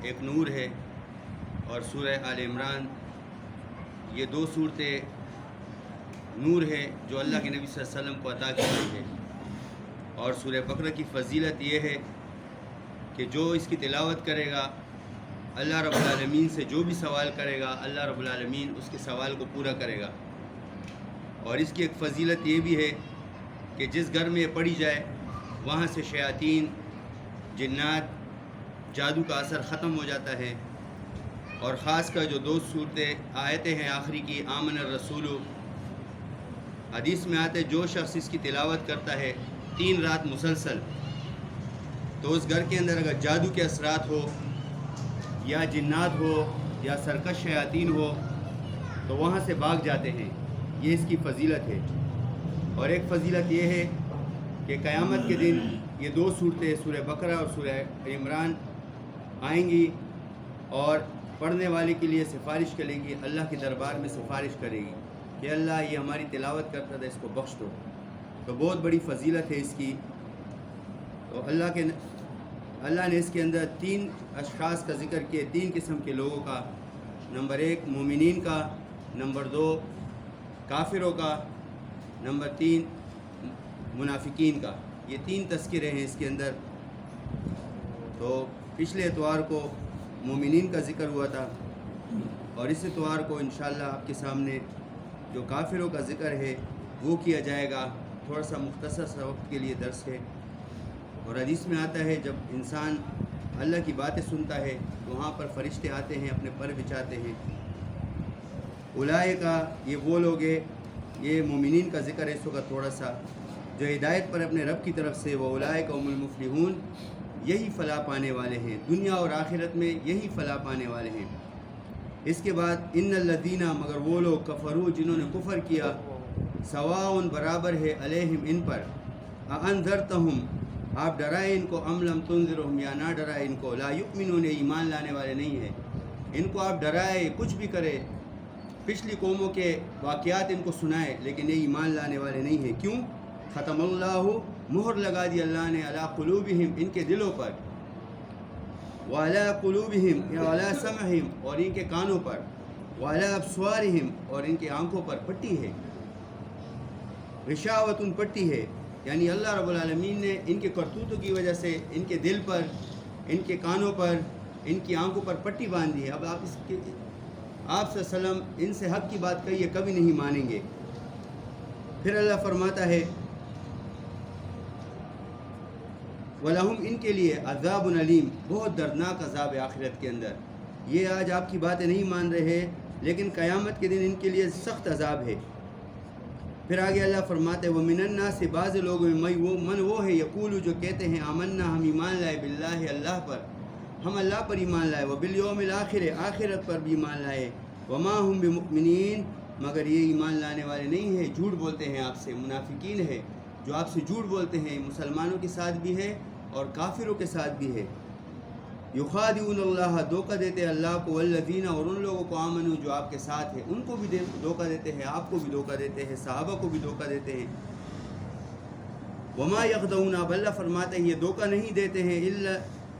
ایک نور ہے، اور سورہ آل عمران، یہ دو صورتیں نور ہے جو اللہ کے نبی صلی اللہ علیہ وسلم کو عطا کی گئی ہے۔ اور سورہ بقرہ کی فضیلت یہ ہے کہ جو اس کی تلاوت کرے گا، اللہ رب العالمین سے جو بھی سوال کرے گا، اللہ رب العالمین اس کے سوال کو پورا کرے گا۔ اور اس کی ایک فضیلت یہ بھی ہے کہ جس گھر میں یہ پڑھی جائے وہاں سے شیاطین، جنات، جادو کا اثر ختم ہو جاتا ہے۔ اور خاص کر جو دو صورتیں آیتیں ہیں آخری کی، آمن الرسول، حدیث میں آتے جو شخص اس کی تلاوت کرتا ہے 3 رات مسلسل، تو اس گھر کے اندر اگر جادو کے اثرات ہو یا جنات ہو یا سرکش شیاطین ہو تو وہاں سے بھاگ جاتے ہیں۔ یہ اس کی فضیلت ہے۔ اور ایک فضیلت یہ ہے کہ قیامت کے دن یہ دو صورتیں، سورہ بقرہ اور سورہ عمران آئیں گی اور پڑھنے والے کے لیے سفارش کرے گی، اللہ کے دربار میں سفارش کرے گی کہ اللہ یہ ہماری تلاوت کرتا تھا، اس کو بخش دو۔ تو بہت بڑی فضیلت ہے اس کی۔ تو اللہ نے اس کے اندر 3 اشخاص کا ذکر کیا، 3 قسم کے لوگوں کا، نمبر 1 مومنین کا، نمبر 2 کافروں کا، نمبر 3 منافقین کا۔ یہ 3 تذکرے ہیں اس کے اندر۔ تو پچھلے اتوار کو مومنین کا ذکر ہوا تھا، اور اس اتوار کو انشاءاللہ آپ کے سامنے جو کافروں کا ذکر ہے وہ کیا جائے گا۔ تھوڑا سا مختصر سا وقت کے لیے درس ہے۔ اور حدیث میں آتا ہے جب انسان اللہ کی باتیں سنتا ہے تو وہاں پر فرشتے آتے ہیں، اپنے پر بچھاتے ہیں۔ اولئک، یہ وہ لوگ ہیں، یہ مومنین کا ذکر ہے اس وقت تھوڑا سا، جو ہدایت پر اپنے رب کی طرف سے، وہ اولئک هم المفلحون، یہی فلاح پانے والے ہیں، دنیا اور آخرت میں یہی فلاح پانے والے ہیں۔ اس کے بعد ان الذین، مگر وہ لوگ، کفروا، جنہوں نے کفر کیا، سواء، برابر ہے، علیہم، ان پر، انذرتہم، آپ ڈرائے ان کو، ام لم تنذرہم، یا نہ ڈرائے ان کو، لا یؤمنون، ایمان لانے والے نہیں ہیں۔ ان کو آپ ڈرائے، کچھ بھی کرے، پچھلی قوموں کے واقعات ان کو سنائے، لیکن یہ ایمان لانے والے نہیں ہیں۔ کیوں؟ ختم اللہ، مہر لگا دی اللہ نے، علی قلوبہم، ان کے دلوں پر، وعلی قلوبہم، یا علی سمعہم، اور ان کے کانوں پر، وعلی ابصارہم، اور ان کے آنکھوں پر پٹی ہے، غشاوۃ، پٹی ہے، یعنی اللہ رب العالمین نے ان کے کرتوتوں کی وجہ سے ان کے دل پر، ان کے کانوں پر، ان کی آنکھوں پر پٹی باندھ دی ہے۔ اب آپ صلی اللہ علیہ وسلم ان سے حق کی بات کہیے، کبھی نہیں مانیں گے۔ پھر اللہ فرماتا ہے وَلَهُمْ، ان کے لیے، عذاب علیم، بہت دردناک عذاب ہے آخرت کے اندر۔ یہ آج آپ کی باتیں نہیں مان رہے، لیکن قیامت کے دن ان کے لیے سخت عذاب ہے۔ پھر آگے اللہ فرماتے ہیں وَمِنَ النَّاسِ، بعض لوگوں میں من وہ ہے، یقول، جو کہتے ہیں، آمنا، ہم ایمان لائے، باللہ، اللہ پر، ہم اللہ پر ایمان لائے، وبالیوم الآخر، آخرت پر بھی ایمان لائے، وما ہم بمؤمنین، مگر یہ ایمان لانے والے نہیں ہیں، جھوٹ بولتے ہیں آپ سے، منافقین ہے جو آپ سے جھوٹ بولتے ہیں، مسلمانوں کے ساتھ بھی ہے اور کافروں کے ساتھ بھی ہے۔ یخادعون اللہ، دھوکہ دیتے ہیں اللہ کو، والذین، اور ان لوگوں کو، آمنوا، جو آپ کے ساتھ ہیں، ان کو بھی دھوکہ دیتے ہیں، آپ کو بھی دھوکہ دیتے ہیں، صحابہ کو بھی دھوکہ دیتے ہیں۔ وما یخدعون، اب اللہ فرماتے ہیں یہ دھوکہ نہیں دیتے ہیں،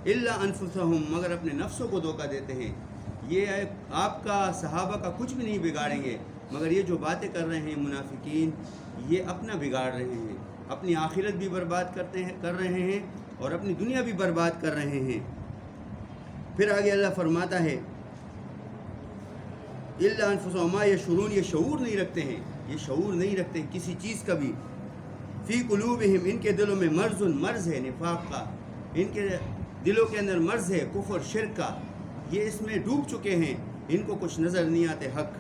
الا انفسہم، مگر اپنے نفسوں کو دھوکہ دیتے ہیں۔ یہ آپ کا، صحابہ کا کچھ بھی نہیں بگاڑیں گے، مگر یہ جو باتیں کر رہے ہیں منافقین، یہ اپنا بگاڑ رہے ہیں، اپنی آخرت بھی برباد کر رہے ہیں اور اپنی دنیا بھی برباد کر رہے ہیں۔ پھر آگے اللہ فرماتا ہے الا انفسہم ما یشعرون، یہ شعور نہیں رکھتے ہیں، یہ شعور نہیں رکھتے کسی چیز کا بھی۔ فی قلوبہم، ان کے دلوں میں، مرض ہے نفاق کا، ان کے دلوں کے اندر مرض ہے کفر شرک کا، یہ اس میں ڈوب چکے ہیں، ان کو کچھ نظر نہیں آتے حق۔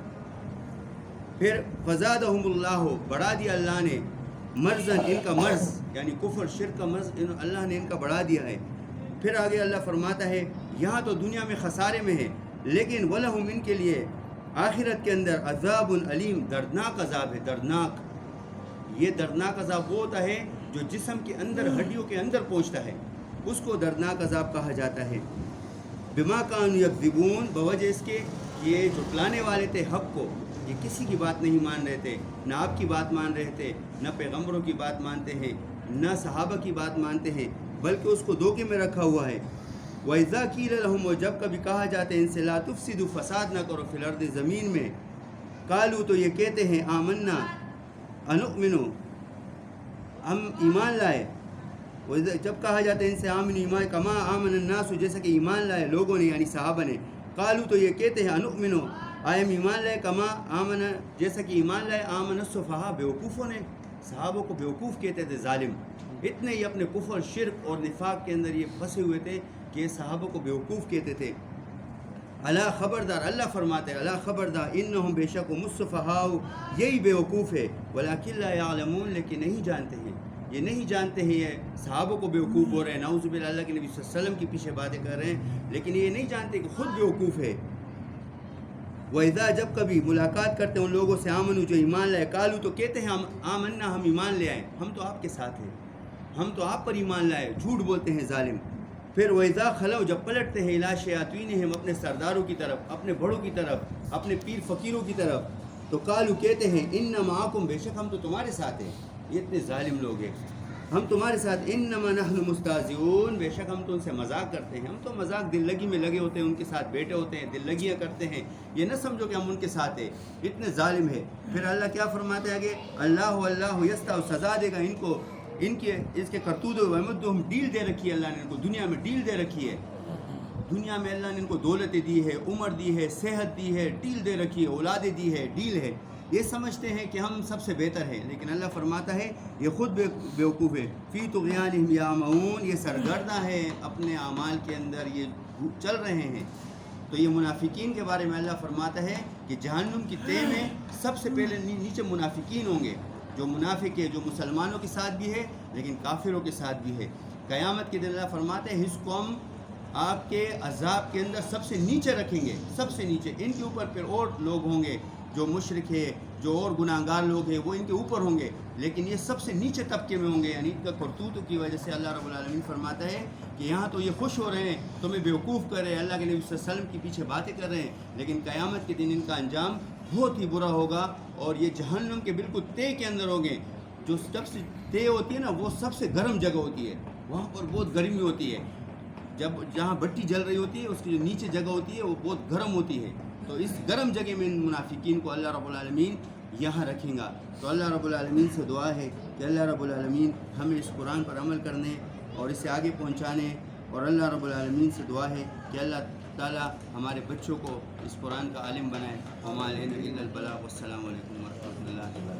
پھر فزادہم اللہ، بڑھا دیا اللہ نے، مرضاً، ان کا مرض، یعنی کفر شرک کا مرض اللہ نے ان کا بڑھا دیا ہے۔ پھر آگے اللہ فرماتا ہے یہاں تو دنیا میں خسارے میں ہے، لیکن ولہم، ان کے لیے آخرت کے اندر، عذاب علیم، دردناک عذاب ہے، دردناک۔ یہ دردناک عذاب وہ ہوتا ہے جو جسم کے اندر، ہڈیوں کے اندر پہنچتا ہے، اس کو دردناک عذاب کہا جاتا ہے۔ بما کانوا یکذبون، بوجہ اس کے یہ جو پلانے والے تھے حق کو، یہ کسی کی بات نہیں مان رہے تھے، نہ آپ کی بات مان رہے تھے، نہ پیغمبروں کی بات مانتے ہیں، نہ صحابہ کی بات مانتے ہیں، بلکہ اس کو دھوکے میں رکھا ہوا ہے۔ وَإِذَا قِيلَ لَهُمْ، اور جب کبھی کہا جاتا ہے ان سے لا تفسدوا، فساد نہ کرو فی الارض، زمین میں، قالوا تو یہ کہتے ہیں آمنا انؤمن، ہم ایمان لائے، جب کہا جاتا ہے ان سے آمن ایمان کما آمن الناس، جیسا کہ ایمان لائے لوگوں نے یعنی صحابہ نے، قالوا تو یہ کہتے ہیں انؤمن، آئے ہم ایمان لائے، کما آمن جیسا کہ ایمان لائے آمن السفہاء، بیوقوفوں نے، صحابوں کو بیوقوف کہتے تھے، ظالم، اتنے ہی اپنے کفر شرک اور نفاق کے اندر یہ پھنسے ہوئے تھے کہ یہ صحابوں کو بیوقوف کہتے تھے۔ اللہ خبردار، اللہ فرماتے ہیں اللہ خبردار، انہم بے شک السفہاء، یہی بیوقوف ہے، ولکن لا یعلمون، لیکن نہیں جانتے ہیں، یہ نہیں جانتے ہیں، یہ صحابوں کو بیوقوف ہو رہے ہیں، نعوذ باللہ، اللہ کے نبی صلی اللہ علیہ وسلم کے پیچھے باتیں کر رہے ہیں، لیکن یہ نہیں جانتے کہ خود بیوقوف ہے۔ وَإِذَا جب کبھی ملاقات کرتے ہیں ان لوگوں سے آمنو جو ایمان لائے، قالوا تو کہتے ہیں آمنا، ہم ایمان لے آئے، ہم تو آپ کے ساتھ ہیں، ہم تو آپ پر ایمان لائے، جھوٹ بولتے ہیں ظالم۔ پھر وَإِذَا خَلَوْا جب پلٹتے ہیں اِلَىٰ شَيَاطِینِہِمْ اپنے سرداروں کی طرف، اپنے بڑوں کی طرف، اپنے پیر فقیروں کی طرف، تو قالوا کہتے ہیں اِنَّ مَعَكُمْ، بے شک ہم تو تمہارے ساتھ ہیں، یہ اتنے ظالم لوگ ہیں، ہم تمہارے ساتھ، انما نحن مستہزئون، بے شک ہم تو ان سے مذاق کرتے ہیں، ہم تو مذاق دل لگی میں لگے ہوتے ہیں، ان کے ساتھ بیٹھے ہوتے ہیں، دل لگیاں کرتے ہیں، یہ نہ سمجھو کہ ہم ان کے ساتھ ہیں، اتنے ظالم ہے۔ پھر اللہ کیا فرماتے ہیں آگے، اللہ یستع، سزا دے گا ان کو، اس کے کرتوت ومدہم، ڈیل دے رکھی ہے اللہ نے ان کو، دنیا میں ڈیل دے رکھی ہے، دنیا میں اللہ نے ان کو دولتیں دی ہے، عمر دی ہے، صحت دی ہے، ڈیل دے رکھی ہے، اولادیں دی ہے، ڈیل ہے، یہ سمجھتے ہیں کہ ہم سب سے بہتر ہیں، لیکن اللہ فرماتا ہے یہ خود بیوقوف ہے، فی طغیانہم یعمہون، یہ سرگردہ ہے اپنے اعمال کے اندر، یہ چل رہے ہیں۔ تو یہ منافقین کے بارے میں اللہ فرماتا ہے کہ جہنم کی تہ میں سب سے پہلے نیچے منافقین ہوں گے، جو منافق ہے، جو مسلمانوں کے ساتھ بھی ہے لیکن کافروں کے ساتھ بھی ہے۔ قیامت کے دن اللہ فرماتا ہے اس کو ہم آپ کے عذاب کے اندر سب سے نیچے رکھیں گے، سب سے نیچے، ان کے اوپر پھر اور لوگ ہوں گے جو مشرک ہے، جو اور گناہگار لوگ ہیں، وہ ان کے اوپر ہوں گے، لیکن یہ سب سے نیچے طبقے میں ہوں گے، یعنی ان کا کرتوت کی وجہ سے اللہ رب العالمین فرماتا ہے کہ یہاں تو یہ خوش ہو رہے ہیں، تمہیں بیوقوف کر رہے ہیں، اللہ کے نبی صلی اللہ علیہ وسلم کے پیچھے باتیں کر رہے ہیں، لیکن قیامت کے دن ان کا انجام بہت ہی برا ہوگا، اور یہ جہنم کے بالکل تہ کے اندر ہوں گے، جو سب سے تہ ہوتی ہے نا، وہ سب سے گرم جگہ ہوتی ہے، وہاں پر بہت گرمی ہوتی ہے، جہاں بٹی جل رہی ہوتی ہے اس کی جو نیچے جگہ ہوتی ہے وہ بہت گرم ہوتی ہے، تو اس گرم جگہ میں ان منافقین کو اللہ رب العالمین یہاں رکھیں گا۔ تو اللہ رب العالمین سے دعا ہے کہ اللہ رب العالمین ہمیں اس قرآن پر عمل کرنے اور اسے آگے پہنچانے، اور اللہ رب العالمین سے دعا ہے کہ اللہ تعالیٰ ہمارے بچوں کو اس قرآن کا عالم بنائے۔ وما علینا الا البلاغ، والسلام علیکم ورحمۃ اللہ وبرکاتہ۔